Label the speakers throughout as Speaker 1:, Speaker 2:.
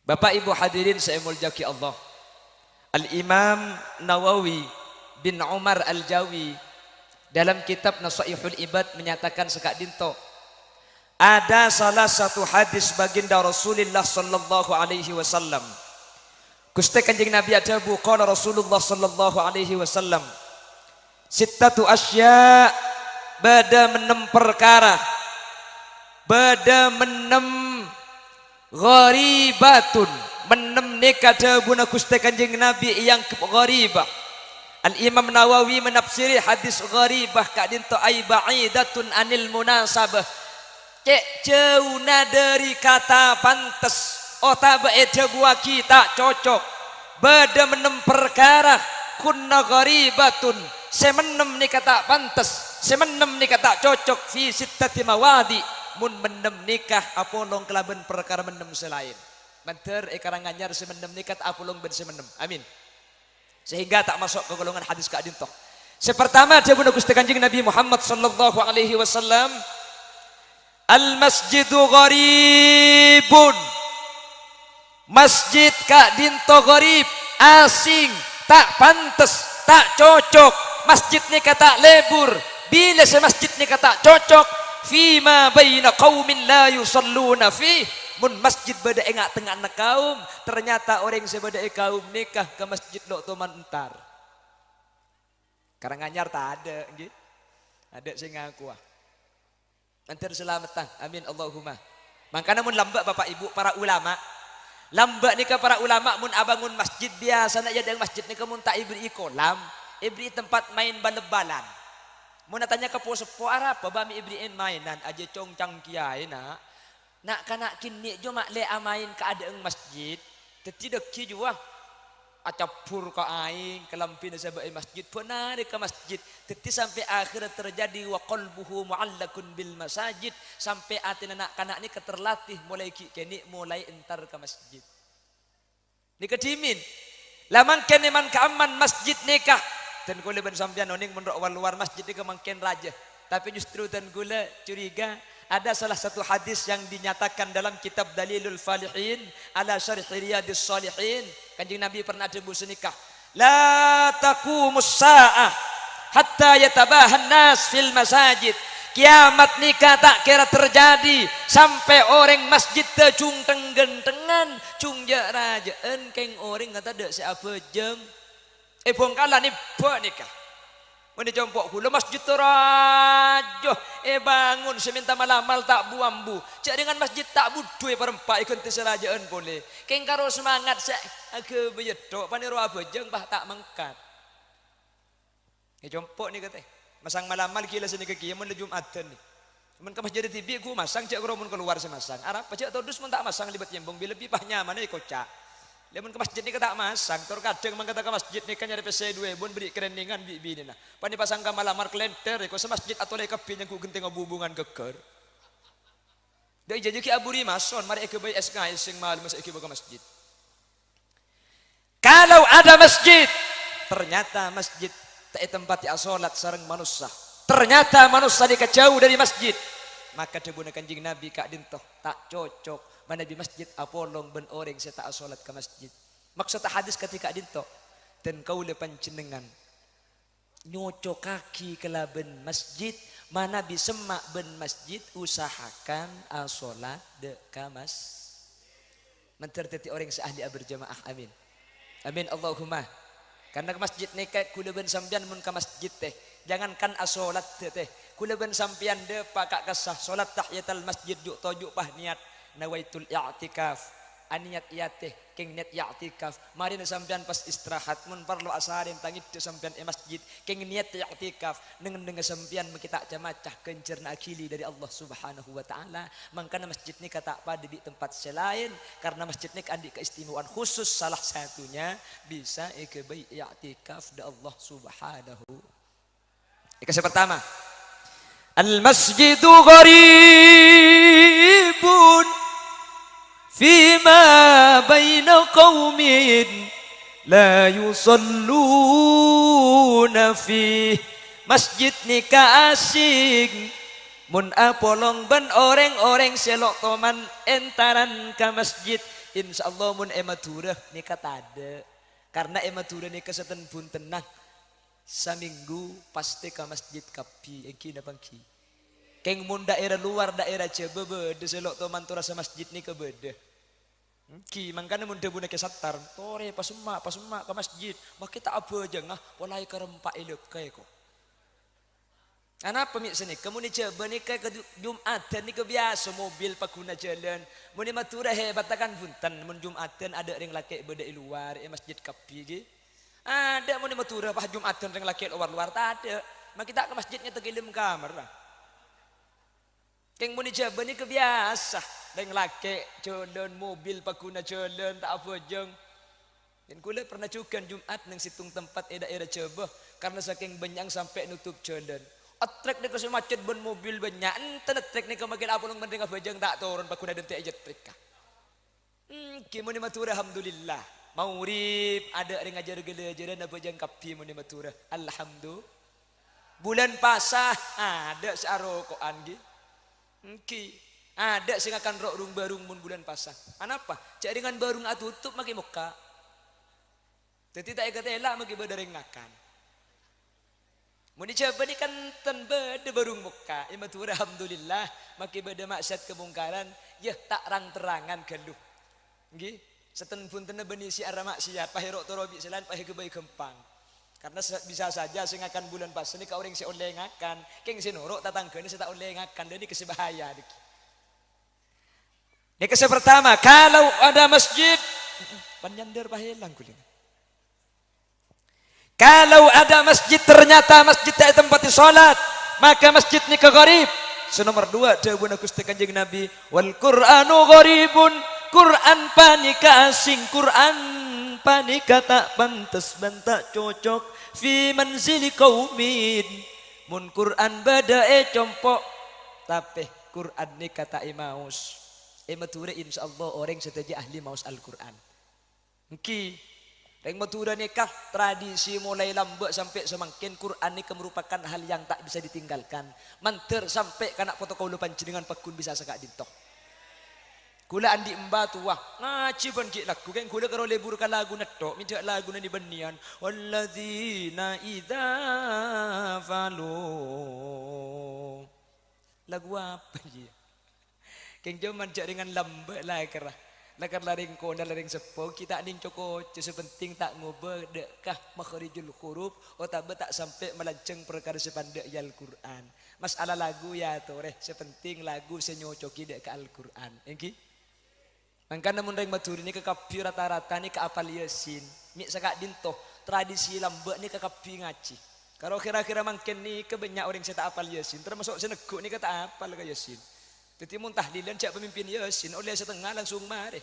Speaker 1: Bapak Ibu hadirin saya mulyaki Allah. Al-Imam Nawawi bin Umar Al-Jawi dalam kitab Nasaihul Ibad menyatakan sekak dinto, ada salah satu hadis baginda Rasulullah sallallahu alaihi wasallam. Gusti Kanjeng Nabi ada qala Rasulullah sallallahu alaihi wasallam, sittatu asya, bada menem perkara, bada menem gharibatun, menem nikada buna Gusti Kanjeng Nabi yang gharibah. Al-Imam Nawawi menafsiri hadis gharibah kak dinto ay ba'idatun anil munasabah, cek jauh dari kata pantas, otaba eja gua kita cocok, bada menem perkara kunna gharibatun, semenem ni kata pantas, semenem ni kata cocok fi sittati mawadi, mun menem nikah apolong kelaban perkara menem selain banter ekarang anyar semenem nikah apolong ben semenem, amin, sehingga tak masuk ke golongan hadis kak dinto. Sepertama dia bunda Gusti Kanjeng Nabi Muhammad sallallahu alaihi wasallam, al masjidu gharibun, masjid kak dinto gharib, asing, tak pantas, tak cocok, masjid ni kata lebur, bila semasjid ni kata cocok fima baina qaumin la yusalluna fi, mun masjid beda engak tengah na kaum, ternyata orang sebeda kaum nikah ke masjid lo toman entar. Karanganyar tak ada nggih. Ada sing ngaku ah. Antar selamatan. Amin Allahumma. Makanya mun lambak Bapak Ibu para ulama, lambak nikah para ulama mun abangun masjid biasa nak jadi masjid nikah mun tak ibri kolam, ibri tempat main bal-balan. Mun tanya ke posepo Arab bami ibriin mainan aja congcang kiai nak kanak kini jo mak le amain keadaan masjid tidak ki jua acapur ke aing kelampin sebagai masjid benar ke masjid teti sampai akhir terjadi wa qalbuhu muallakun bil masajid, sampai hati anak kanak ni keterlatih mulai kini mulai entar ke masjid ni kedimin lamang kene man keaman masjid nikah dan gula ben sampean oning menurut luar masjid ni kemangken raja, tapi justru dan gula curiga. Ada salah satu hadis yang dinyatakan dalam kitab Dalilul Falihin ala Syarh Riyadhis Shalihin. Kanjeng Nabi pernah debus nikah. La taqumus sa'ah hatta yatabahan nas fil masajid. Kiamat nikah tak kira terjadi sampai orang masjid tejung tenggentengan cung raja enkeng orang kata dek siapa jeng. Bongkala ni buat nikah. Mana jompok hulu masjid terajoh bangun seminta malamal tak buambu cak dengan masjid tak budu perempat ikut terserajaan boleh keng karo semangat sak ke beyedok panero apa jeng bah tak mengkat jompok ni kata masang malamal kila sini ke kia mun Jumatan ni mun ke masjid TV ku masang cak karo mun keluar semasang arab pacak todus mun tak masang libat nyembong bila lebih pah nyaman ni kocak. Lemun ke masjid ni kata masang, tor kadang mangkata ke masjid ni kan nyari PC 2 bun beri kereningan bibi ni nah. Pani pasang ka malamar klenter ko sa masjid atau le kapin yang ku genting hubungan keker. Dai janji ki aburi mason mari ke bay SK sing mal masa ke masjid. Kalau ada masjid, ternyata masjid tak tempat ya salat sareng manusia. Ternyata manusia dikejauh dari masjid. Maka dibuna Kanjeng Nabi kak dintoh tak cocok. Mana di masjid apolong ben orang saya tak solat ke masjid. Maksud hadis ketika dinto dan kau lepan jenengan nyocok kaki ke laben masjid mana bisemak ben masjid usahakan asolat de kamas. Menterteti orang seahli berjamaah, amin. Amin Allahumma. Karena ke masjid ni kayak kuleban sampian mun ke masjid teh jangankan asolat teh kuleban sampian de pakak kesah solat tahiyatul masjid juk tojuk pah niat nawaitul i'tikaf aniat iateh keng niat i'tikaf mari na sampean pas istirahat mun parlo asarin tangit tu sampean masjid keng niat i'tikaf dengan sampean kita camacah kencerna akili dari Allah Subhanahu wa taala. Mangkana masjid ni kata pada di tempat selain karena masjid ni ada keistimewaan khusus, salah satunya bisa ikbai i'tikaf da Allah Subhanahu. Yang pertama, al masjidu gharibun fima baina qaumin la yusalluna fi, masjid nikah asing mun apolong ben orang-orang selok toman entaran ka masjid insyaallah mun ematurah nika tada. Karena ematurah nika seten buntenah saminggu pasti ke masjid kapi engki na bangki. Keng mun daerah luar daerah coba bede selok to mantura sa masjid nika bede. Ki mangkana mun debu nek satar tore pasuma ke masjid mak kita apa aja ngah walai karempak elok kae ko. Anapa mi sini kamu ni coba ni ke Jumatan ni biasa mobil pakuna jalan mun ni matura hebat takkan punten mun Jumatan ada ring laki bede luar masjid kapi ge. Ada mun ni matura pas Jumatan ring laki luar tak ada. Mak kita ke masjidnya tegilim kamar lah. Keng muni jaban ni kebiasa deng laki jalan mobil pakuna jalan tak apa jeng. Dan kula pernah cukan Jumat nang situng tempat daerah coba karena saking banyak sampai nutup jalan. Trek ni kasi macet bon mobil banyak enten trek ni kemakin apa nang mending apa jeng tak turun pakuna den jet trek ka. Muni matura alhamdulillah. Mau urip ada ring ajar gele-ajaran apa jeng kapi muni matura. Alhamdulillah. Bulan pasah ada searokoan ge. Ada sing akan rok rung barung mun bulan pasang. Anapa? Cak dengan barung atutup maki muka. Jadi tak ikat elak maki badaring ngakan. Mun dicoba ni kan ten bade barung muka. Ya matur alhamdulillah maki bada maksud kemungkaran ya tak rang-terangan galuh. Nggih, seten puntene benisi ara maksiat pahirok torobi selan pahih kebaik gempang. Karena bisa saja sing akan bulan pas ini kau orang si oleh ngakan, keng si norok tatangga ini saya tak oleh ngakan, jadi kesebahaya. Ini kesel pertama, kalau ada masjid, panjandar pahelang kulit. Kalau ada masjid ternyata masjid tak tempat sholat, maka masjid ini kegarib. Nomor 2 jawaban aku Kanjeng Nabi, wal Qur'anu gharibun, Quran panika asing, Quran panika tak pantas dan tak cocok fi manzili qaumin. Mun Quran badae compok tapi Quran ni kata imaus. Matura insyaallah orang setuju ahli maus Al-Quran. Engki reng matura nikah tradisi mulai lambek sampai semakin Quran ni merupakan hal yang tak bisa ditinggalkan. Manter sampai kanak foto kaula panjenengan pakun bisa sakak dintoh. Kula andi emba tuah ngaji ban ki lagu kan kula karo leburkan lagu netok minta lagu ni benian walladzina idza falu lagu apa je keng jaman jak dengan lambat lah kerah lakar laring kona laring sepo kita ning coko sepenting tak ngobe dekkah makhrijul huruf otabe tak sampai melanceng perkara sepandak Al Quran masalah lagu ya toreh sepenting lagu senyocoki dek ke Al Quran engki. Mangkana mun reng matur ni ke kapi rata-rata ni ke apal Yasin. Mi sakak dintoh tradisi lambek ni ke kapi ngaji. Kalau kira-kira mangken ni ke banyak orang saya tak apal Yasin. Termasuk seneguk ni ke tak apal ke Yasin. Jadi mun tahlilan cak pemimpin Yasin oleh setengah langsung mari.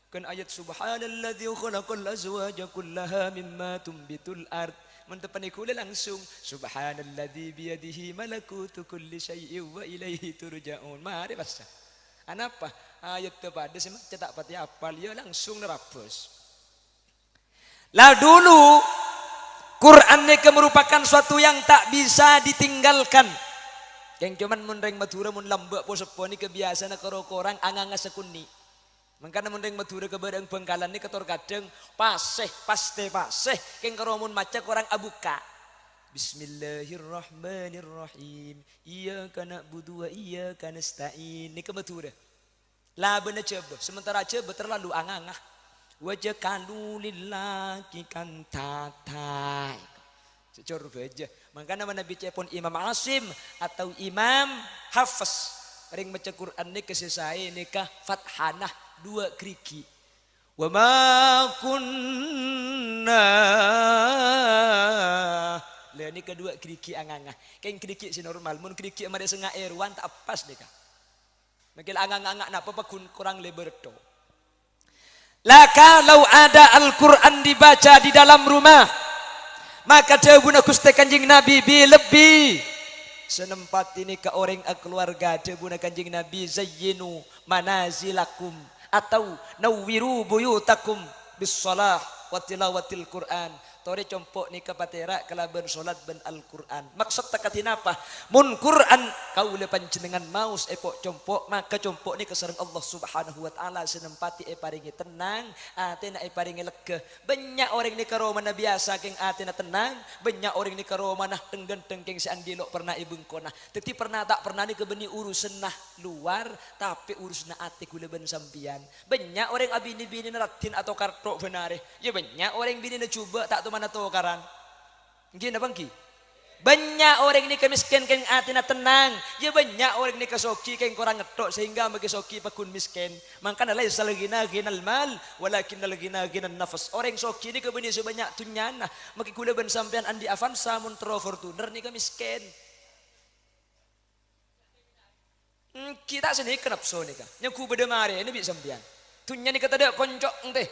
Speaker 1: Kan ayat subhanalladzi khalaqal azwaja kullaha mimma tumbitul ard. Mun tepani kula langsung subhanalladzi biyadihi malakutu kulli syai'in wa ilaihi turja'un. Mari basa. Anapa? Ayat tepada sih cetak pati apal ya langsung nerapus. Lah dulu Quran ini merupakan suatu yang tak bisa ditinggalkan. Yang cuman mun reng matura mun lambek po sepo ni kebiasaan karo korang anganga sekuni. Mangkana mun reng matura ke badang Bangkalan ni ketor kadang paseh paste paseh keng karo mun maca korang abuka. Bismillahirrahmanirrahim. Iyyaka na'budu wa iyyaka nasta'in. Ni kematura. Lah bener coba, sementara coba terlalu angangah. Wajah kalu lillahi kan tatai. Secor aja. Makanya mana bicara pun Imam Asim atau Imam Hafiz. Ring maca Quran ni kesesai nikah fathanah 2 kriki. Wa ma kunna. Lah ni kedua kriki angangah. Kain kriki si normal, mun kriki amade sengah erwan tak pas nikah. Makil angang-angak napa kurang lebar to. Lah kalau ada Al-Quran dibaca di dalam rumah, maka jawabuna Gusti Kanjeng Nabi lebih senempat ini ke orang keluarga jawabuna Kanjeng Nabi zayyinu manazilakum atau nawwiru buyutakum bis shalah wa tilawatil Quran. Tori compok ni kapatera kalaban solat ben Al-Quran. Maksud takatin apa? Mun Quran kau le panjenengan maus epok compok maka compok ni kesareng Allah Subhanahu wa taala senempati paringi tenang, atina paringi lega. Banyak orang ni karo mana biasa keng atina tenang, banyak orang ni karo mana tenggen-teng keng si andilok pernah ibengkona. Teti pernah tak pernah ni kebeni urusan nah luar tapi urusan ati kula ben sampian. Banyak orang abini-bini naratin atau kartok benare. Ya banyak orang bini na coba tak tu mana tu karan. Gini bangki. Banyak orang ini kemiskin keng atina tenang. Ya banyak orang ini kesoki keng korang ngetok sehingga bagi soki pakun miskin. Maka nalai salagina ginal mal walakin nalagina ginal nafas. Orang soki ini kebeni sebanyak tunyana. Maki kula ben sampean andi Avanza mun Fortuner ni kemiskin. Kita sini kenapa ni kan? Nyaku bedemare ini bisa sampean. Tunya ni kata dia koncok teh.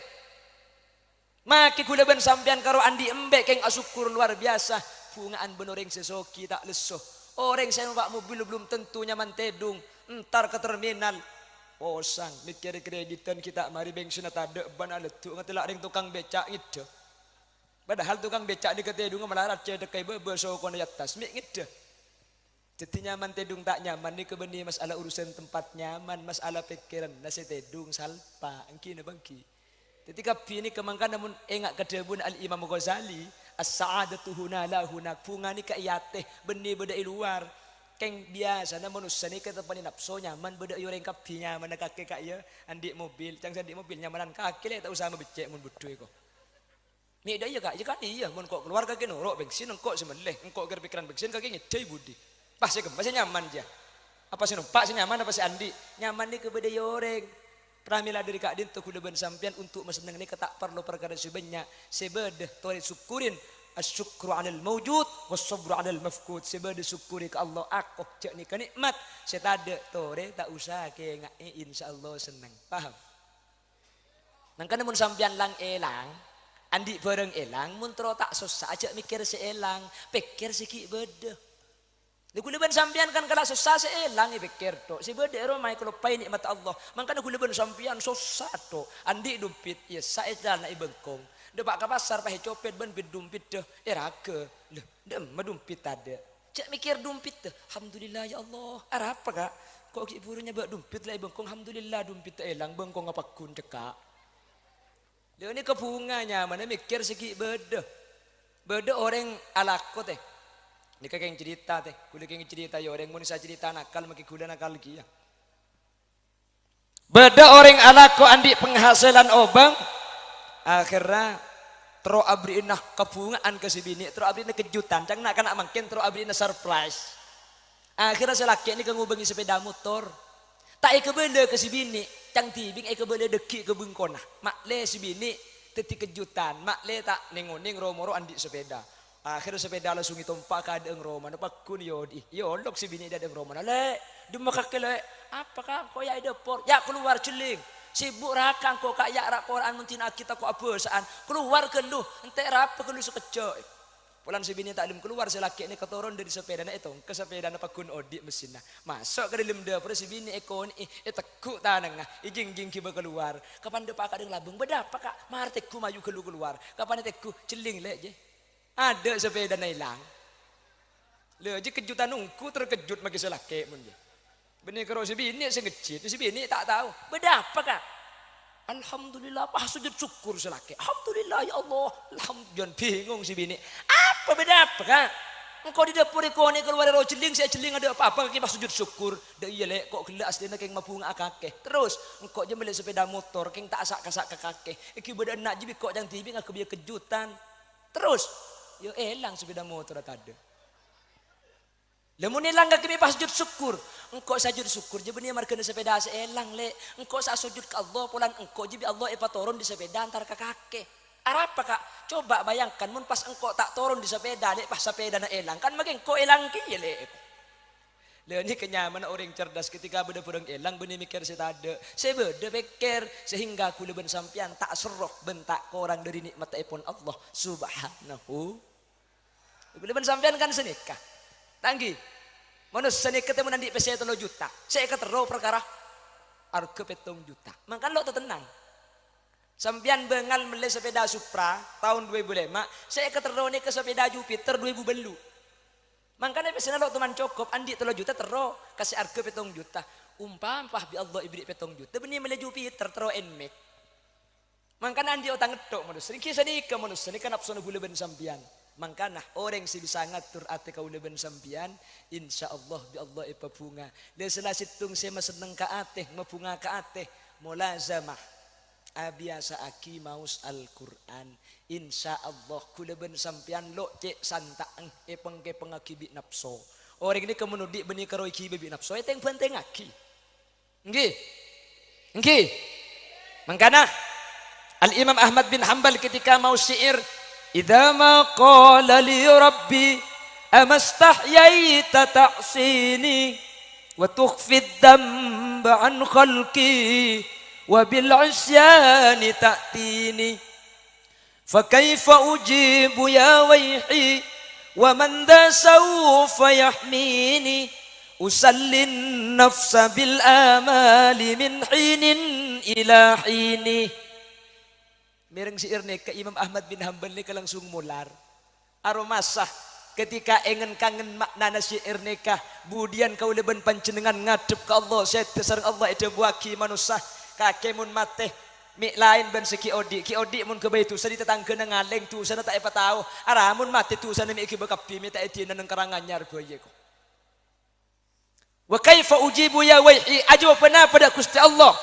Speaker 1: Maki kula ben sampean karo andi embek keng asukur luar biasa. Bungaan benoreng sesoki tak lesoh. Orang saya numpak mobil belum tentu nyaman tedung. Entar ke terminal. Posang mikir kreditan kita mari bensin tak ada ban letuk ngatelak ring tukang becak ngide. Padahal tukang becak di ketedung melarat cedek kai beso kono atas mik ngide. Jadi nyaman tedung tak nyaman ni kebeni masalah urusan tempat nyaman, masalah pikiran nasi tedung salpa engki na bangki. Ketika ini kemangkan namun engak kedebun Al-Imam Ghazali as-sa'adatu huna la hunak bunga ni kaiyate benih beda luar keng biasa na manusia ni kata pani nafsu nyaman beda yoreng kapi nyaman na kaki kaya andi mobil cang sandi mobil nyamanan kaki le tak usah becek mun bedu ko ni dah ya kak jika iya mun kok keluar kaki norok bensin engkok semeleh engkok ger pikiran bensin kaki ngedai budi pasti nyaman dia apa sih numpak sih nyaman apa sih andi nyaman ni kebeda yoreng. Pramila dari kak din tu kuda ben sampian untuk maseneng ni ketak perlu perkara sebanyak sebeda tori syukurin asyukru 'alal mawjud was-sabru 'alal mafqud sebeda syukuri ke Allah aku cek ni kenikmat setada tore tak usah ke ngai insyaallah seneng paham nang kana mun sampian lang elang andi bareng elang mun tro tak susah aja mikir seelang pikir sikit beda. Kula ben sampean kan kala susah seelang pikir tok. Si bede ro mai kalau pai nikmat Allah. Mangkana kula ben sampean susah tok. Andi dumpit ya saedan na ibengkong. Depak ka pasar pahe copet ben bid dumpit deh. Raga. Leh, dem dumpit ada. Cek mikir dumpit deh. Alhamdulillah ya Allah. Ara apa kak? Kok ki burunya bak dumpit lah ibengkong. Alhamdulillah dumpit elang bengkong apa kun cekak. Dia ni kebunganya mana mikir segi bede. Bede orang alako teh. Ini kakek cerita teh, kulit yang cerita ya orang manusia cerita nakal makin kuda nakal lagi ya. Beda orang anakku andi penghasilan obang, akhirnya tro abri inah kebungaan ke si bini, tro abri inah kejutan, cang nak kena makin tro abri inah surprise. Akhirnya selaki ini kengubengi sepeda motor, tak ikebele ke si bini, cang tibing ikebele deki ke bengkona, mak le si bini teti kejutan, mak le tak nengoning romoro andi sepeda. Akhirnya sepeda langsung itompak ka deung Roma na pagkun yodi. Yolok si bini da deung Roma na le. Dumakakele apakah ko ya depor? Ya keluar celing. Sibuk rakang ko kak ya rak Quran muntina kita ko abesaan. Keluar keluh ente rapa keluh sekejo. Pulang si bini tak lim keluar selaki ini keturun dari sepeda na itong ke sepeda na pagkun odi mesinna. Masuk ke dalam dapur si bini ekon tekuk tanengah. Ijing-jing kiba keluar. Kapan depak ka deung labung beda apa kak? Martekku maju keluar. Kapan tekku celing le je. Ada sepeda na hilang. Le je kejutan nungku terkejut magi selake mun je. Benih karo si bini sengecit, si bini tak tahu. Beda apa kak? Alhamdulillah apa sujud syukur selake. Alhamdulillah ya Allah. Alhamdulillah bingung si bini. Apa beda apa kak? Engkau di dapur ikoni keluar ro celing saya celing ada apa-apa kaki pas sujud syukur. Da iya le kok gelak aslinya keng mabunga akake. Terus engkau je beli sepeda motor keng tak sak-sak kakake. Iki beda nak jibi kok jang tibi ngak kebiya kejutan. Terus yo elang sepeda motor tadi. Lemun elang gak kami pas sujud syukur. Engkau sajud syukur je benih markena sepeda seelang le. Engkau sa sujud ke Allah pulan engkau jibi Allah turun di sepeda antar ke kake. Apa kak? Coba bayangkan mun pas engkau tak turun di sepeda le pas sepeda na elang kan makin engkau elang ki le. Le ini kenyamanan orang cerdas ketika beda perang elang benih mikir setada. Saya beda pikir sehingga aku leben sampian tak serok bentak orang dari nikmat ipun Allah subhanahu. Leben sampian kan senikah. Tanggi. Manusia senikah temu nanti pesen 3 juta. Saya ketero perkara harga 7 juta. Mangkan lo tenang. Sampian bengal beli sepeda Supra tahun 2005, saya keterone ke sepeda Jupiter 2000 belu. Makanya pesan lo teman cokop andi 3 juta tero kasih harga 7 juta. Umpam pah bi Allah ibri 7 juta benih beli Jupiter tero enmek. Makanya andi otang ngedok manusia. Kisah ni ke manusia ni kan nafsu gula ben sampian. Makanya orang si bisa ngatur ati kau leben sampian, insya Allah bi Allah ipa bunga. Dia selasitung saya seneng ka ateh, mabunga ka ateh, mulazamah. Abiasa aki maus Al-Quran. Insya Allah kuleben sampian lo cek santaang epeng ke pengakibi nafsu. Orang ini kemenudi benih karoi kibi nafsu. Itu yang penting aki. Nggih, nggih. Makanya Al-Imam Ahmad bin Hanbal ketika mau syair, idza ma qala li rabbi amastahyaita ta'sini wa tukhfi ad-dhanba an khalqi wa bil 'isyani ta'tini fa kaifa ujibu ya wayhi wa man dha sawfa yahmini usallin nafsa bil amali min hinin ila hini. Mereng si irne ke Imam Ahmad bin Hanbal ni langsung mular. Aromasah ketika engen kangen makna si irne kah budian kau leben pancenengan ngadep ke Allah saya sareng Allah itu buaki manusia kake mun mateh mi lain ben seki odi ki odi mun kebay tu sadi tetangga nang ngaleng tu sana tak apa tahu ara mun mati tu sana mi iki bakapi mi tak etina nang karanganyar boye ko. Wa kaifa ujibu ya waihi ajwa pena pada Gusti Allah.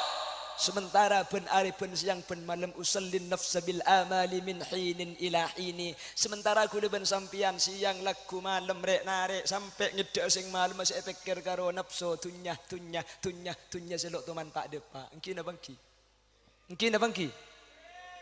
Speaker 1: Sementara ben ari ben siang ben malam usallin nafsa bil amali min hinin ila hini. Sementara aku ben sampian siang laku malam rek narek sampai ngedek sing malam masih pikir karo nafsu tunyah selok tuman pak depa. Engki na bangki. Engki na bangki.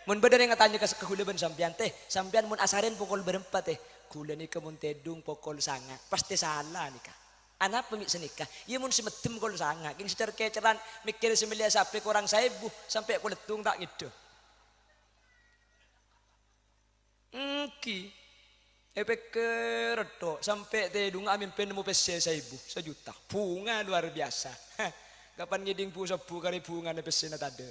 Speaker 1: Mun bener yang tanya ke kula ben sampian teh, sampian mun asaren pukul berempat teh. Kula ni kemun tedung pukul 9. Pasti salah nikah. Anak pemik senikah, ia mun semedem kol sanga, king secar keceran mikir semilia sampai kurang 1000 sampai aku letung tak gitu. Engki, efek keredo sampai tedung amin penemu pese 1000 1 juta, bunga luar biasa. Kapan ngiding pu 10 kali bunga ne pese na tade.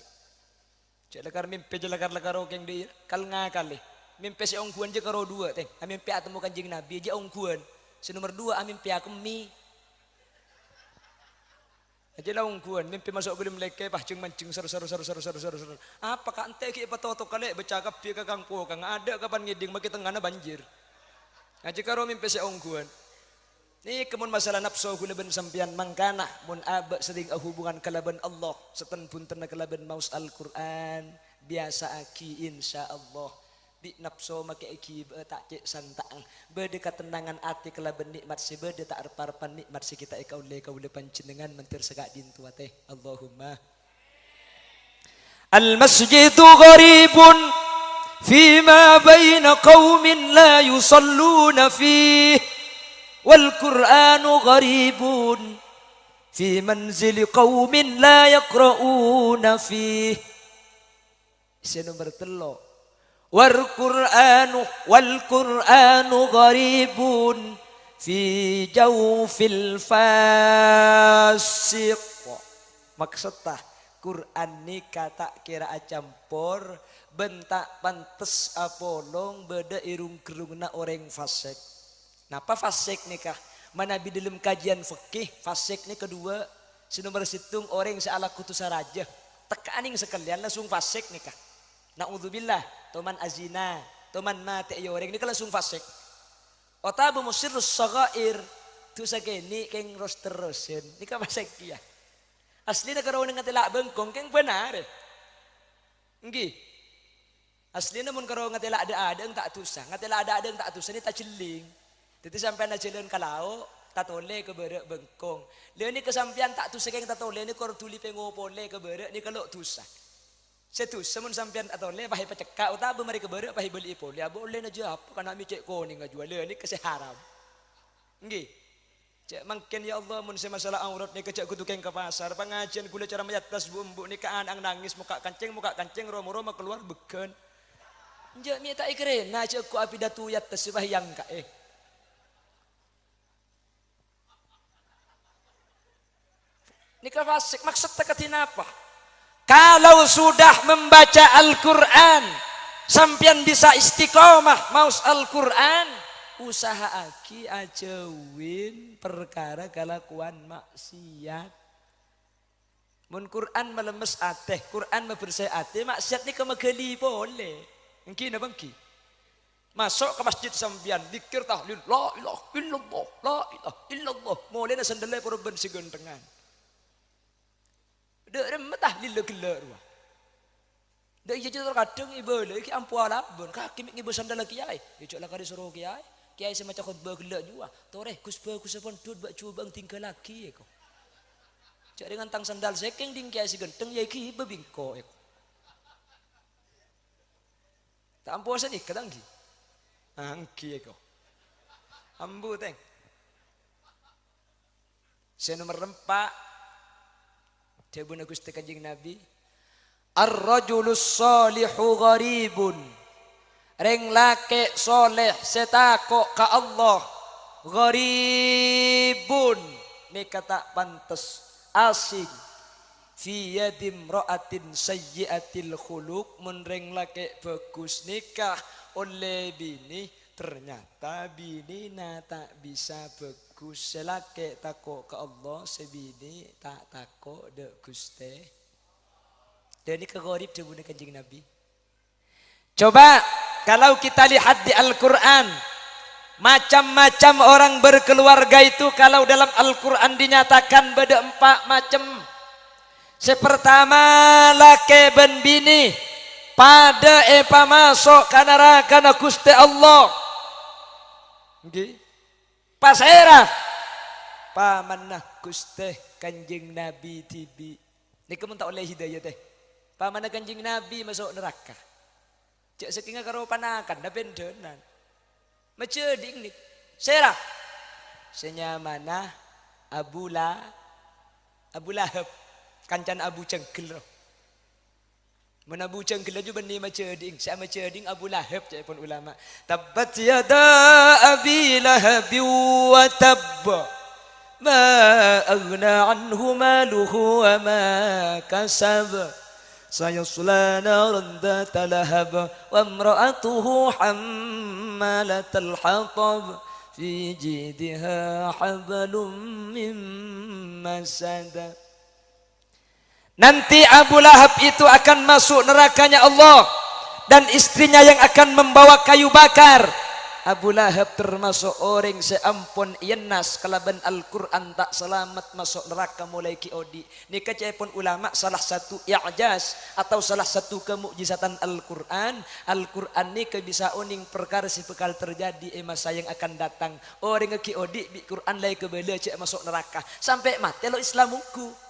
Speaker 1: Cek lekar mimpi jelekar okeng dia, kal ngakali. Mimpi si ongkuan je karo 2 teh, amin pe atemu kanjeng Nabi je ongkuan. Si nomor 2 amin pe aku mi. Aja lah ungkuan, mimpi masuk belum leke, pahcung mancing seru. Apa kak ente ki patoto kale bercakap dia kakang po, kang ada kapan ngiding maki tengahna banjir. Aja karo mimpi si ungkuan. Ni kemun masalah nafsu kulaban sampian mangkana, mun aba sering hubungan kalaban Allah, seten punten kalaban maus Al-Quran, biasa aki insya Allah. Di nafsu make iki tak cek santaang bede katenangan ati kelaben nikmat si bede tak arep-arepan nikmat si kita ikaule kaule panjenengan mentir segak dintu teh Allahumma al masjidu gharibun fima baina qaumin la yusalluna fihi wal qur'anu gharibun fi manzili qaumin la yaqra'una fihi. Isi nomor 3 wal Qur'anu gharibun fi jawfil fasiq. Maksudnya Quran ni kata kira campur bentak pantes apolong beda irung kerungna orang fasik. Napa fasik nikah? Mana di dalam kajian fikih fasik ni kedua sinomor situng orang seala kutus raja tekaning sekalian langsung fasik nikah. Naudzubillah, toman azina, toman mati ayo orang ini kan langsung fasik. Otabu musirus sagair, tu sageni keng ros terusin, ini kan fasik ya. Asli negara orang ngatela bengkong keng benar. Enggi. Asli namun karo ngatela ada yang tak tusah, ngatela ada yang tak tusah ini tak celing. Jadi sampai na celon kalau tatole ke berek bengkong. Dia ni kesampian tak tusah keng tatole ni kor tuli pengopole ke berek ni kalau tusah. Setu semun sampian atau le pahi pecekak utabu mari keberek pahi beli pole boleh aja apa kana mi cek ko ni ngajual ni kese haram. Nggih. Cek mangken ya Allah mun se masalah aurat ni kecek kudu keng ke pasar pengajian gula cara mayatas bumbu ni kaan ang nangis muka kancing romo-romo keluar beken. Nje mi tak ikrena cek ku api datu yat tasbah yang ka Ni ka fasik maksud tekatin apa? Kalau sudah membaca Al-Quran, sampean bisa istiqomah maus Al-Quran, usaha aki ajawin perkara kelakuan maksiat. Mun Quran melemes ateh, Quran membersih ateh, maksiat ni kemegali boleh. Engki na bangki. Masuk ke masjid sampean, zikir tahlil, la ilaha illallah, la ilaha illallah. Mulai na sandalai korban segentengan. Dek remeh tahlil le gelar. Dek jadi terkadang ibu lagi ampu alabun, kaki ibu sandal kiai. Ijok lah kari suruh kiai. Kiai semacam khutbah gelak juga. Toreh kusbah kusapon dud bak cubang tinggal lagi ya kau. Cak dengan tang sandal sekeng ding kiai si genteng ya ki bebingko ya. Tak ampu asa ni kadang ki. Angki ya kau. Ambu teng. Saya nomor 4. Jabuna Gusti Kanjeng Nabi, ar-rajulus salihu gharibun. Reng lake soleh setako ka Allah. Gharibun. Ni kata pantes asing. Fi yadim ra'atin sayyiatil khuluq. Mun reng lake bagus nikah oleh bini, ternyata bini na tak bisa bagus. Selake tako ke Allah, sebini tak tako de Guste. Dan ini kegorib jabuna Kanjeng Nabi. Coba kalau kita lihat di Al-Quran, macam-macam orang berkeluarga itu kalau dalam Al-Quran dinyatakan beda 4 macam. Sepertama lake ben bini pada epa masuk ke neraka na Gusti Allah. Okay. Pasera pamanah Gusti Kanjeng Nabi tibi. Ni kamu tak oleh hidayah teh. Pamanah Kanjeng Nabi masuk neraka. Cak saking karo panakan da bendenan. Maceding ni. Sera. Senyamana Abu Lahab kancan Abu Cengkel. Menabu cengkel aja benih maceding, saya maceding Abu Lahab cak pun ulama. Tabbat yada Abi Lahab wa tabba. Ma aghna anhu maluhu wa ma kasab. Sayasla naran dhata lahab wa imra'atuhu hammalatal hatab fi jidha hablum min masad. Nanti Abu Lahab itu akan masuk nerakanya Allah dan istrinya yang akan membawa kayu bakar. Abu Lahab termasuk orang seampun yenas kalaban Al-Quran tak selamat masuk neraka mulai kiodi. Ini kecepun ulama salah satu i'jaz atau salah satu kemukjizatan Al-Quran. Al-Quran ini bisa uning perkara si bekal terjadi masa yang akan datang. Orang kiodi bi Quran lay kebela cek masuk neraka sampai mati lo Islamuku.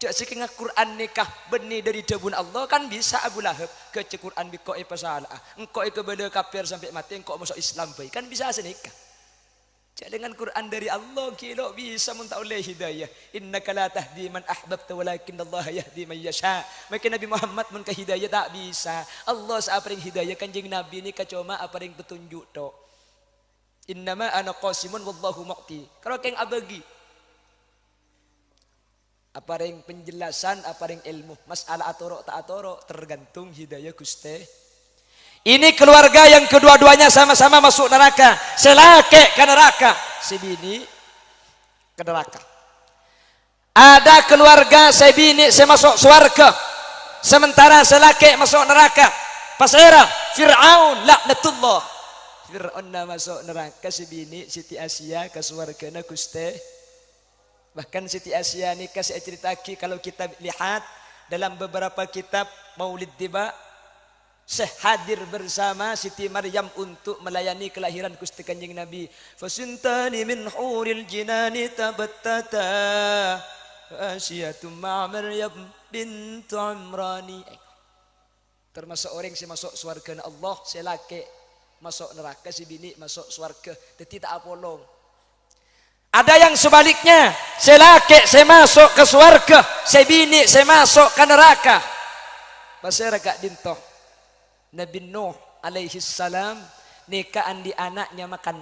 Speaker 1: Cak saking Quran nikah benih dari jabun Allah kan bisa Abu Lahab ke Quran biko pasalah. Engkau kepada kafir sampai mati engkau masuk Islam baik kan bisa senikah. Cak dengan Quran dari Allah kilo bisa muntah oleh hidayah. Innaka la tahdi man ahbabta walakin Allah yahdi man yasha. Maka Nabi Muhammad mun ke hidayah tak bisa. Allah saparing hidayah Kanjeng Nabi ni kacoma aparing petunjuk tok. Innama ana qasimun wallahu mu'ti. Kalau keng abagi apa yang penjelasan, apa yang ilmu, masalah atorok tak atorok tergantung hidayah Gusti. Ini keluarga yang kedua-duanya sama-sama masuk neraka. Selake ke neraka, sebini ke neraka. Ada keluarga sebini semasuk surga, sementara selake masuk neraka. Pasera Fir'aun laknatullah. Fir'aun masuk neraka, sebini Siti Asia ke surga Gusti. Bahkan Siti Asia nikah saya ceritaki kalau kita lihat dalam beberapa kitab Maulid Tiba sehadir bersama Siti Maryam untuk melayani kelahiran Gusti Kanjeng Nabi. Fasintani min huril jinani tabattata Asyiatum ma Maryam bintu Imrani. Termasuk orang yang masuk surga Allah, selake masuk neraka, si bini masuk surga. Tapi tak apolong. Ada yang sebaliknya, selake saya masuk ke surga, sebini saya masuk ke neraka. Pasal agak dintoh Nabi Nuh alaihi salam nikaan di anaknya makan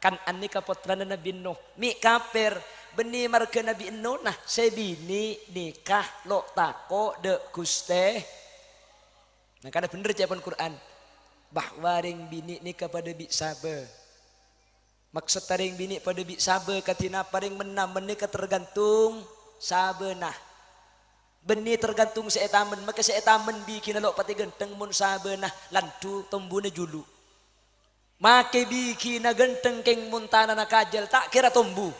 Speaker 1: Kanan nikah putra Nabi Nuh. Mi kafir Beni marga Nabi Nuh nah sebini nikah lo tako de guste. Nah kada bener jawaban Quran. Bahwa ring bini nikah pada bi sabe. Maksud ring bini pada bi sabe katina paring menam menikah tergantung sabe nah. Beni tergantung seetamen maka seetamen bikin lo pati genteng mun sabe nah lantu tombune julu. Make bikin genteng keng muntana nak kajal tak kira tombu.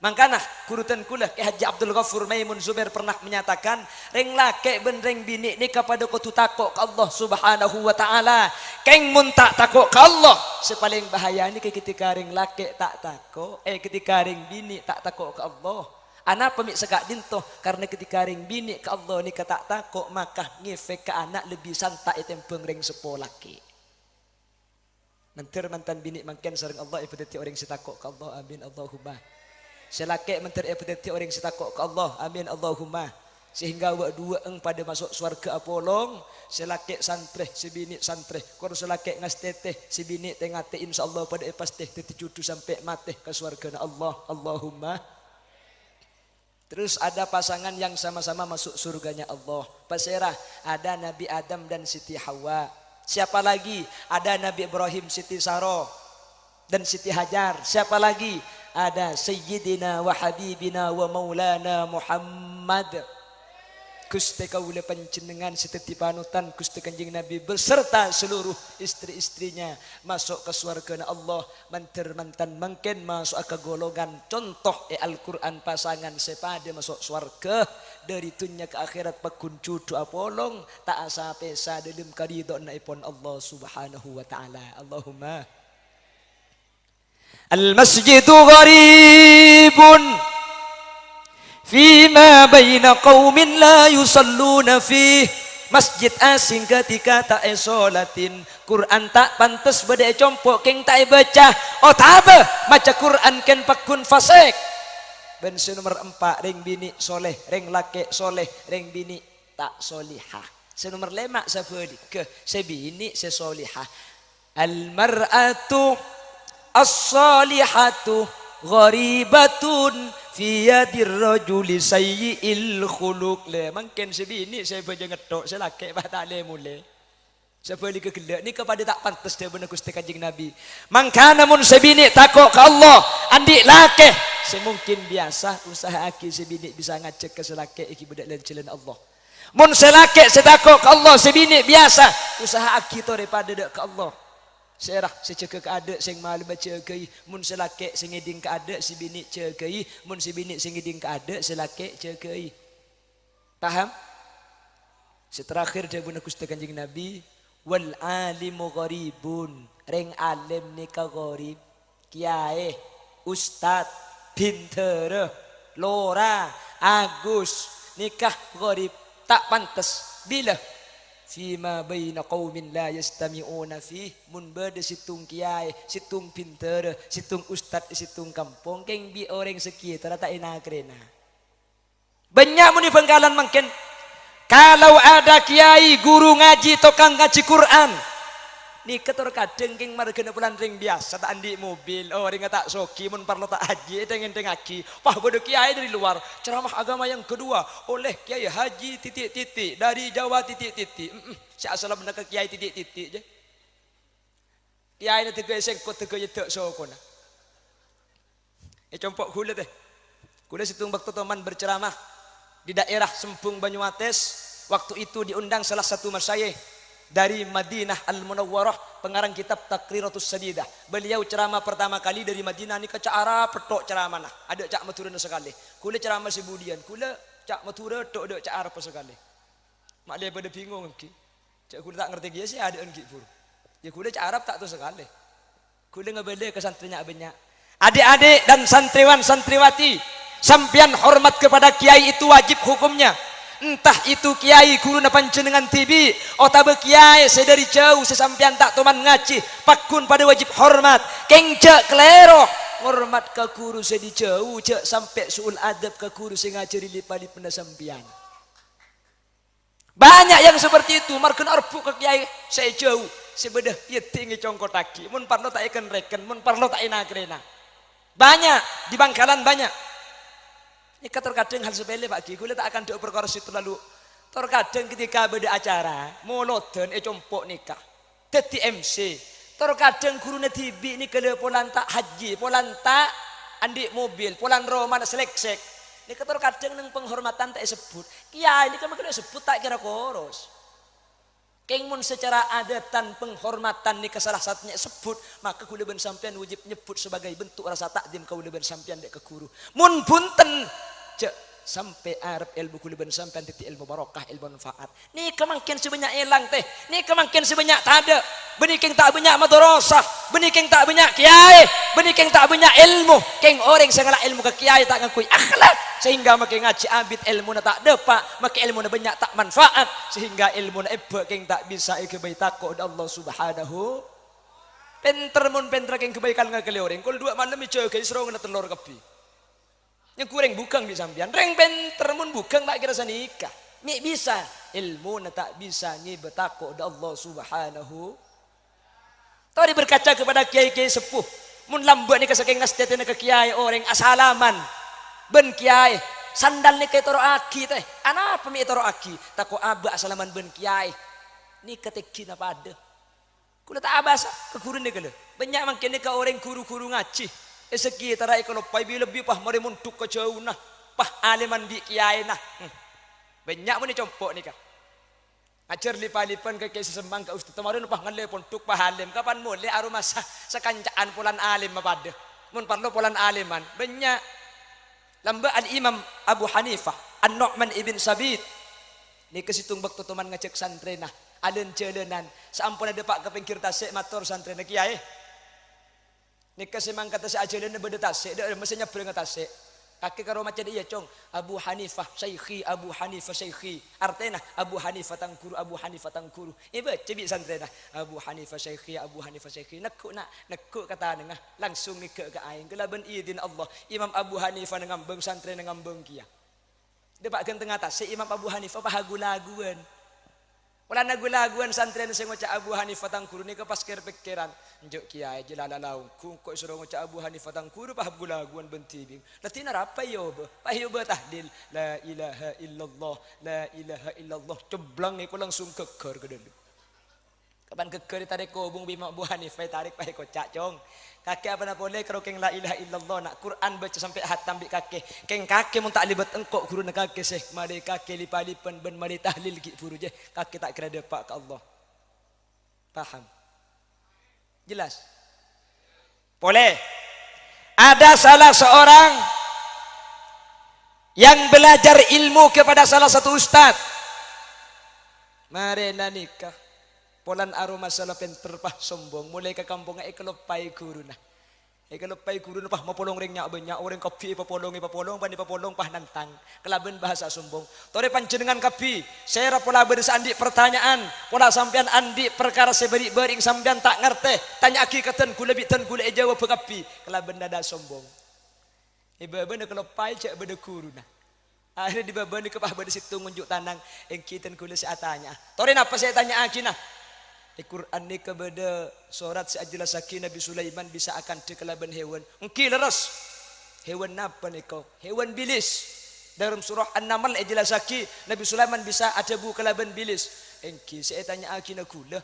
Speaker 1: Mangkana kurutan kula ke Haji Abdul Ghafur Maimun Zubair pernah menyatakan reng lake ben reng bini ni kepada ko takok ke Allah Subhanahu wa taala. Keng mun tak takok ke Allah sepaling bahaya ni ketika reng lake tak takok ketika reng bini tak takok ke Allah. Ana pemik sekak dintoh karena ketika reng bini ke Allah ni tak takok maka ngefek ke anak lebih santai tempeng reng sepolaki. Mentir mantan bini mangken sareng Allah ibadati orang setakok ke Allah amin Allahumma. Selake menteri epideti orang setakok ke Allah amin Allahumma sehingga wa dua pada masuk surga apolong selake santre sebini santre kor selake ngastete sebini tengate insyaallah pada pasti teti cucu sampai mati ke surga Allah Allahumma. Terus ada pasangan yang sama-sama masuk surganya Allah. Pasirah ada Nabi Adam dan Siti Hawa. Siapa lagi? Ada Nabi Ibrahim, Siti Sarah dan Siti Hajar. Siapa lagi? Ada Sayyidina wa Habibina wa Maulana Muhammad. Gusti kaula panjenengan seteti panutan Gusti Kanjeng Nabi beserta seluruh istri-istrinya masuk ke surga Allah. Manter mantan mungkin masuk ke golongan contoh Al-Quran pasangan sepada masuk surga dari dunia ke akhirat pakun cucu apolong tak asa pesa dalam karidona ipon Allah Subhanahu wa taala. Allahumma Al-masjidu gharibun Fima baina qawmin la yusalluna fih. Masjid asing ketika tak solatin. Quran tak pantas bade compok keng tak baca. Oh tabe maca Quran ken pakun fasik. Ben nomor 4 ring bini soleh, ring laki soleh, ring bini tak solihah. Nomor 5 sabedi ke sebini sesolihah. Al-mar'atu as-salihatu gharibatun fi yadir rajuli sayyi'il khuluq. Le mungkin sebini saya baca ngetok selake batale mule. Sebali kegelak ni kepada tak pantas dia benar Gusti Kanjeng Nabi. Mangkana mun sebini takok ke Allah andik lake semungkin biasa usaha aki sebini bisa ngajak ke selake iki budak lan jalan Allah. Mun selake setakok ke Allah sebini biasa usaha aki to daripada dek ke Allah. Serah seceka keada sing malu baca kei mun selake sing ngiding keada si bini cekei mun si bini sing ngiding keada selake cekei. Paham? Seterakhir dia guna Gusti Kanjeng Nabi wal alimu gharibun reng alim nikah gharib kiai ustad pinter lora agus nikah gharib tak pantas bila fima baina qaumin la yastami'una fih mun bade situng kiai situng pinter situng ustad situng kampung keng bi orang sekitar tak ina krena banyak mun di Bangkalan mungkin kalau ada kiai guru ngaji tokang ngaji Quran ni ketor kadeng keng margana bulan ring biasa tak andi mobil oh ring tak soki mun parlo tak haji tengen tengaki pah bodo kiai dari luar ceramah agama yang kedua oleh kiai haji titik-titik dari Jawa titik-titik si asal benar ke kiai titik-titik je kiai na tegak sengkot tegak jedek sokona compok kula teh kula situng bakto teman berceramah di daerah Sempung Banyuates waktu itu diundang salah satu masyayikh dari Madinah Al-Munawwarah pengarang kitab Taqriratus Sadidah. Beliau ceramah pertama kali dari Madinah ni ke cara petok ceramah nah. Ada cak maturana sekali. Kula ceramah sebudian, kula cak matura tok dok cak arep sekali. Mak dia pada bingung ki. Cak kula tak ngerti dia sih ada engki pur. Ya kula cak Arab tak tu sekali. Kula ngebele ke santrinya banyak. Adik-adik dan santriwan santriwati, sampian hormat kepada kiai itu wajib hukumnya. Entah itu kiai guru na panjenengan tibi otabe kiai sedari jauh sesampian tak teman ngaji pakun pada wajib hormat keng cek kelero hormat ke guru sedi jauh cek sampai suul adab ke guru sing ngajari lipali penda sampian banyak yang seperti itu marken arbu ke kiai saya jauh sebedah piye tinggi congkotaki mun parlo tak ikan reken mun parlo tak ina krena banyak di Bangkalan banyak Ini terkadang hal sepele Pak Ki, kula tak akan dok perkara situ lalu. Terkadang ketika beda acara, moloden compok nikah. Dadi MC. Terkadang gurune tibi ini kele polan tak haji, polan tak andi mobil, polan roman selek-sek. Ini terkadang nang penghormatan tak sebut. Kiai ini kan kena sebut tak kira koros. Kengmun secara adatan penghormatan ni salah satunya sebut, maka kula ben sampean wajib nyebut sebagai bentuk rasa takdim kula ben sampean dek ke guru. Mun bunten cek sampai arep ilmu kula ben sampean titik ilmu barokah, ilmu manfaat. Ni kemangkin sebanyak elang teh, ni kemangkin sebanyak tada. Beniking tak banyak madrasah, beniking tak banyak kiai, beniking tak banyak ilmu. Keng orang segala ilmu ke kiai tak ngakui akhlak, sehingga makin ngaji abid ilmu na tak depak, makin ilmu na banyak tak manfaat, sehingga ilmu na ebe keng tak bisa kebaik takut Allah Subhanahu. Penter mun penter keng kebaikan ngakali orang. Kul dua malam ijo keng serong na telur kepi. Yang kurang bukan di sampian, reng penter mun bukan tak kira sanikah. Ni bisa ilmu na tak bisa ni betakut Allah Subhanahu. Tadi berkaca kepada kiai-kiai sepuh. Mun lambat ni kesaking ngastetena ke kiai orang asalaman. Ben kiai, sandal ni kay toro aki teh. Ana apa mi toro aki? Tako aba asalaman ben kiai. Ni keteki na pada. Kula tak abasa ke guru ni kala. Banyak mangkin ni ka orang guru-guru ngaji. Eseki tarai kalau pai bi lebih pah mari muntuk ke jauh nah. Pah aliman bi kiai nah. Banyak mun ni compok ni ka. Ajar lipan-lipan ke kiai sesembang ke ustaz tamarin pah ngale pontuk pah alim kapan mulai aroma sekancaan pulan alim mapada mun parlo pulan aliman banyak lamba al Imam Abu Hanifah An-Nu'man ibn Sabit ni kesitung bakto teman ngecek santrena alen jelenan sampun ada pak ke pinggir tasik matur santrena kiai ni kesemang kata si ajelena beda tasik dak mestinya berengat tasik kaki karo macam dia cong Abu Hanifah Syekhi Abu Hanifah Syekhi artinya Abu Hanifah tangkuru Abu Hanifah tangkuru iba cebi santrena Abu Hanifah Syekhi Abu Hanifah Syekhi nekuk kata nengah langsung nikah ke aing kelaban idin Allah Imam Abu Hanifah ngambeng santrena ngambeng kia depak kan tengah tas si Imam Abu Hanifah pahagu-laguan wala nagu-laguan santrena sing ngoca Abu Hanifah tangkuru ni ke pas pikiran njuk kiai jelalalau kungkok suruh ngoca Abu Hanifah tangkuru pahagu-laguan bentibing latina apa yo ba tahlil la ilaha illallah la ilaha illallah ceblang iku langsung keker ke dalam kapan keker tarik kobung bima Abu Hanifah tarik pahe kocak cong kaki apa nak boleh kalau keng la ilaha illallah nak Quran baca sampai hatam bi kaki keng kaki mun tak libat engkok guru nak kaki seh mari kaki lipa-lipan ben mari tahlil ki buru je kaki tak kira depak ke Allah paham jelas boleh ada salah seorang yang belajar ilmu kepada salah satu ustaz mari nikah polan aroma salah penterpah sombong mulai ke kampung kelopai guru nah kelopai guru nah pah mapolong ringnya banyak orang kopi papolong pani papolong pah nantang kelaben bahasa sombong tore panjenengan kapi saya pola bersandi pertanyaan pola sampean andi perkara seberi-bering sampean tak ngerti tanya aki keten kula biten kula jawab kapi kelaben dada sombong iba-iba kelopai cek beda guru nah akhirnya di babani kepah beda situ ngunjuk tanang engkiten kula seatanya tore napa saya tanya aki nah di Quran ni kepada surat sejelas saki Nabi Sulaiman bisa akan dikelaban hewan. Engki leres. Hewan apa ni kau? Hewan bilis. Dalam surah An-Naml sejelas saki Nabi Sulaiman bisa ada bu kelaban bilis. Engki saya tanya akina kula.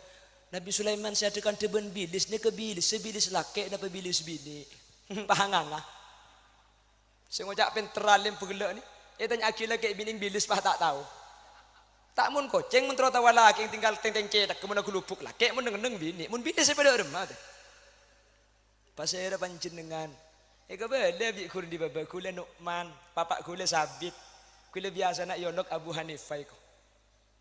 Speaker 1: Nabi Sulaiman saya akan teban bilis ni ke bilis sebilis laki napa bilis bini. Pahanganga. Saya ngajak penteralim pegelak ni. Saya tanya akila ke bini bilis pah tak tahu. Tak mun koceng mun trota wala yang tinggal teng-teng cetak kemana gelupuk lah kek mun neng bini mun bini sepeda remah teh pas saya panjenengan ka bela bi kur di baba kula Nu'man papak kula Sabit kula biasa nak yonok Abu Hanifah ko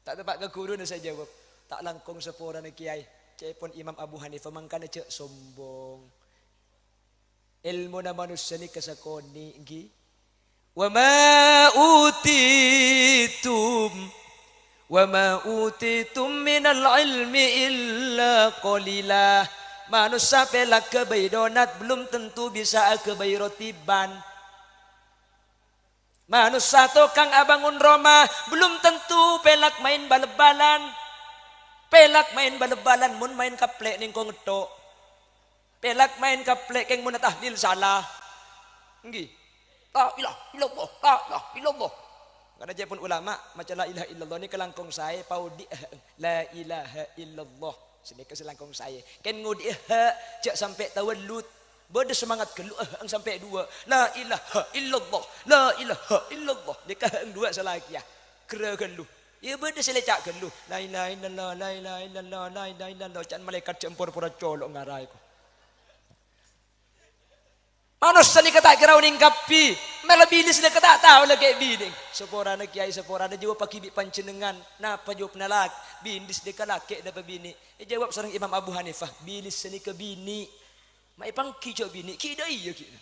Speaker 1: tak tepat ke guru saya jawab tak langkung sepora na kiai cepon Imam Abu Hanifah mangkana cek sombong ilmu na manusia ni kasakoni ngi wa ma utitum minal ilmi illa qalila manusia pelak kebai donat belum tentu bisa kebai roti ban manusia tokang abangun Roma belum tentu pelak main bal-balan mun main kaplek ning kong etok pelak main kaplek keng mun tahlil salah nggih La ilaha illallah, la ilaha illallah. Karena dia pun ulama macam la ilaha illallah ni kelangkong saya pau di la ilaha illallah. Sini ke selangkong saya. Kan ngudi cak sampai tawallut. Berde semangat kelu sampai dua. La ilaha illallah, la ilaha illallah. Dekat dua selagi ya. Kera kelu. Ya berde selecak kelu. La ilaha illallah, la ilaha illallah, la ilaha illallah. Cak malaikat campur pura colok ngarai ko. Manusia ni kata kira uning kapi, malah bilis ni kata tahu lagi bini. Sepora nak kiai sepora ada jawab pakai pancenengan, napa jawab nalak, bindis dia kalake dapat bini. Jawab seorang Imam Abu Hanifah, bilis ni ke bini, mai pangki jawab bini, kita iya kita.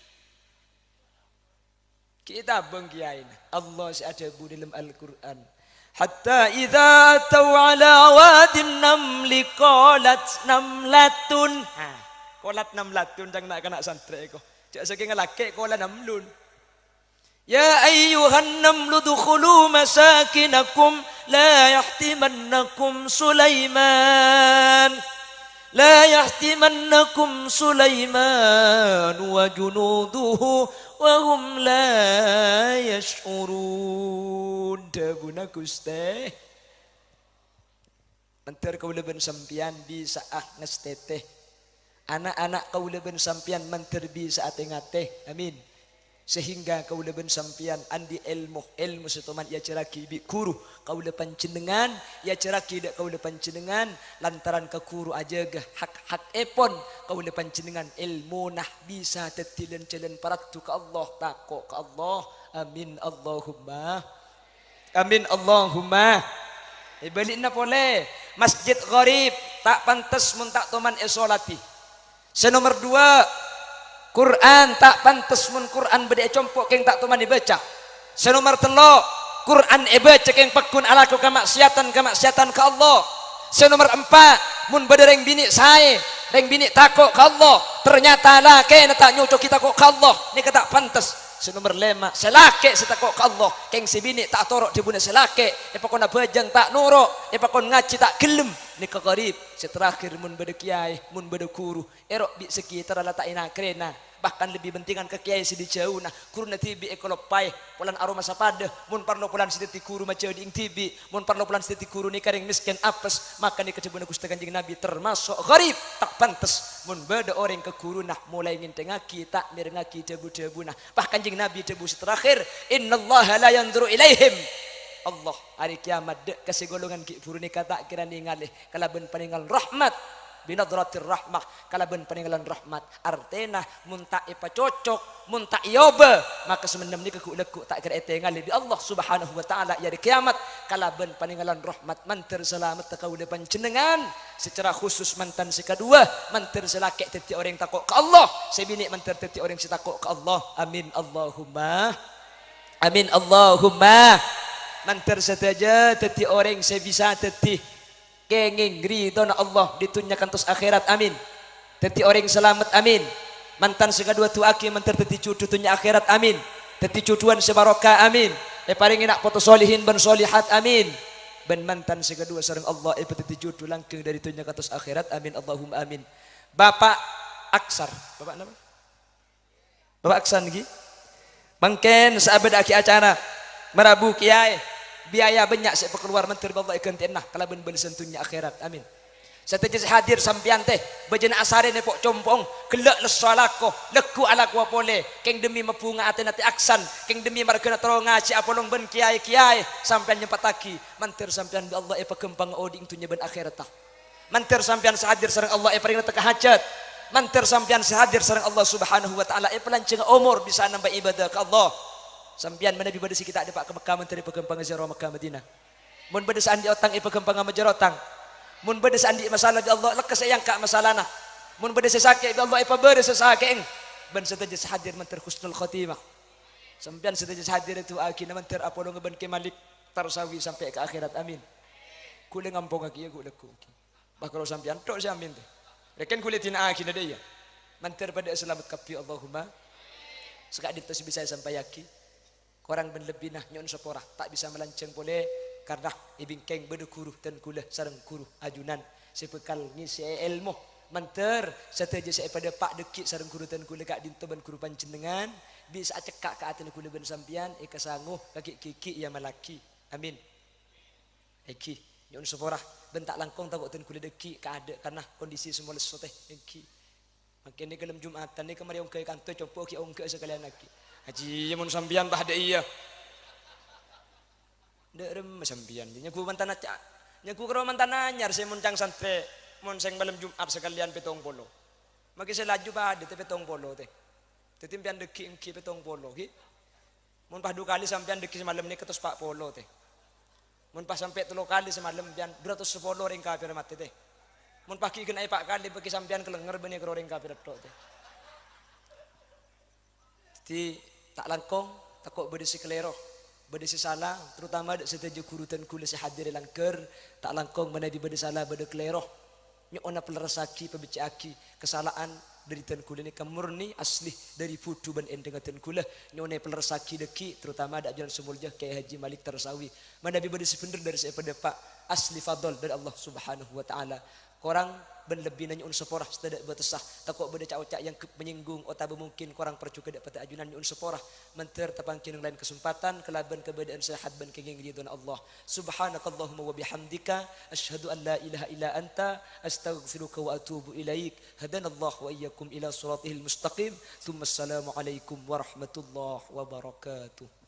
Speaker 1: Kita bang kiai, Allah seadabu dalam Al-Quran. Hatta idza taw ala wadin namli qalat namlatun. Ha, qalat namlatun jangan nak kena santri ko. Cak saking laki kola namlun. Ya ayyuhan namlu dukhulu masakinakum la yahtimannakum Sulaiman. La yahtimannakum Sulaiman wa junuduhu wa hum la yash'urun. Dabuna kuste. Mentar kau leben sampian bisa ngesteteh. Anak-anak kau leben sampian menterbi saat ngate, amin. Sehingga kau leben sampian andi ilmu setuman ya ceraki bi kuru kau lepan cendengan ya ceraki dak kau lepan cendengan lantaran ke kuru aja gah hak epon kau lepan cendengan ilmu nah bisa tetilen celen paratu ke Allah takok ke Allah, amin Allahumma, amin Allahumma. Balikna boleh masjid gharib tak pantas mun tak toman esolati. Senomor 2, Quran tak pantas mun Quran beda compok keng tak tuman dibaca. Senomor 3, Quran baca keng pakun alaku kemaksiatan ke Allah. Senomor 4, mun beda reng bini saya, reng bini takok ke Allah. Ternyata lah kena tak nyocok kita kok ke Allah. Ni kata pantas. Senomor 5, selake setakok ke Allah. Keng si bini tak torok di bunda selake. Epakon bajang tak norok. Epakon ngaji tak gelem. Ni kegarib. Seterakhir mun beda kiai, mun beda guru. Erok bi sekitar ala tak ina krena. Bahkan lebih pentingan ke kiai si di jauh nah. Guru na tibi ekolopai. Pulan aroma sapada. Mun parlo pulan si ti guru macam di ing tibi. Mun parlo pulan si ti guru ni karing miskin apes. Maka ni kecebuna Gusti Kanjeng Nabi termasuk garib. Tak pantas. Mun beda orang ke guru nah. Mulai ngintengaki tak mirengaki debu-debu nah. Bahkan Kanjeng Nabi debu terakhir. Innallaha la yanzuru ilaihim. Allah hari kiamat dek kasih golongan ki buru ni kata kira ningalih kalaben paninggal rahmat binadratir rahmah kalaben paninggalan rahmat artena mun tak ipa cocok mun tak yoba maka semenem ni keku tak kira ete ngalih di Allah subhanahu wa ta'ala ya di kiamat kalaben paninggalan rahmat mantir selamat takau depan jenengan secara khusus mantan si kedua mantir selakek teti orang takut ke Allah sebini mantir teti orang si takut ke Allah, amin Allahumma, amin Allahumma. Mantar saja teti orang saya bisa teti kenging ridho na Allah ditunyakan tos akhirat, amin. Teti orang selamat, amin. Mantan segadua tu aki mantar teti cucu tunya akhirat, amin. Teti cucuan sebarokah, amin. Paring nak foto solihin ban solihat, amin. Ben mantan segadua sareng Allah teti cucu langkeng dari tunyakan tos akhirat, amin Allahumma amin. Bapak Aksar, bapak nama? Bapak Aksan lagi. Bangken sahabat aki acara merabu kiai biaya banyak saya keluar menteri Allah ikan tenah kalau ben sentunya akhirat, amin. Saya terjadi hadir sampian teh bejana asare ne pok compong kelak lesalako leku alaku apole keng demi mapunga atenati aksan keng demi markena tronga ci apolong ben kiai sampean nyempataki mantir sampean bi Allah pakempang oding tunya ben akhirat tah. Mantir sampean sahadir sareng Allah paring teka hajat. Mantir sampean sahadir sareng Allah subhanahu wa ta'ala pelanceng umur bisa nambah ibadah ke Allah. Sampian mana bibada si kita ada pak ke Mekah menteri pegempang ziarah Mekah Madinah. Mun beda sandi otang pegempang majarotang. Mun beda sandi masalah di Allah lekas sayang kak masalahna. Mun beda sesake di Allah beda sesake eng. Ben seteja hadir menteri husnul khotimah. Sampian seteja hadir itu akhirnya menteri Apollo ngeben ke Malik tarsawi sampai ke akhirat, amin. Kule ngampong aki ya kuleku. Bah kalau sampian tok si amin teh. Rekan kule tina akhirnya dia. Menteri pada selamat kapi Allahumma. Sekak ditas bisa sampai yaki. Korang ben lebih nah nyon sepora tak bisa melanceng boleh karena ibingkeng bedu kuruh dan kula sareng kuruh ajunan sepekal ngisi ilmu Menter seteja saya pada pak dekik sareng kurutan kula kak dinto ban guru panjenengan bisa cekak ka aten kula ben sampean eka sanguh kaki kiki ya malaki. Amin. Eki nyun seporah bentak langkong takut ten kula deki ka ada karena kondisi semua leso teh eki. Makin ni kelem Jumatan ni kemari ongke kantor copo ki ongke sekalian lagi. Haji mun sampean bah ada iya. Ndak rem sampean nyaku mantan aca. Nyaku karo mantan anyar saya muncang santre mun sing malam Jumat sekalian 70. Maki saya laju pada teh 70 teh. Tetimpian deki engki 70 ki. Mun pas 2 kali sampean deki semalam ni ketus 40 teh. Mun pas sampai 3 kali semalam pian 210 ring kafir mati teh. Mun pagi kena 4 kali bagi sampean kelenger beni karo ring kafir tok teh. Jadi tak langkong takut berdisi kelero berdisi salah terutama setuju kurutan kula si hadir langker tak langkong mana di berdisi salah berde kelero nyona pelerasaki pebicaki kesalahan dari tan kula ni kamurni asli dari putu ban endeng tan kula nyona pelerasaki deki terutama ada jalan sumulja kayak Haji Malik Tersawi mana bi berdisi bener dari saya pada Pak asli fadl dari Allah Subhanahu wa taala. Korang ben lebih nanya seporah setedak betesah takut beda cak-cak yang menyinggung otak mungkin korang percu kedak pada ajunan nyun seporah menter tapangkin lain kesempatan kelaban keberadaan sehat ben kenging ridwan Allah subhanakallahumma wa bihamdika asyhadu an la ilaha illa anta astaghfiruka wa atubu ilaik hadanallahu wa iyyakum ila siratihil mustaqim thumma assalamu alaikum warahmatullahi wabarakatuh.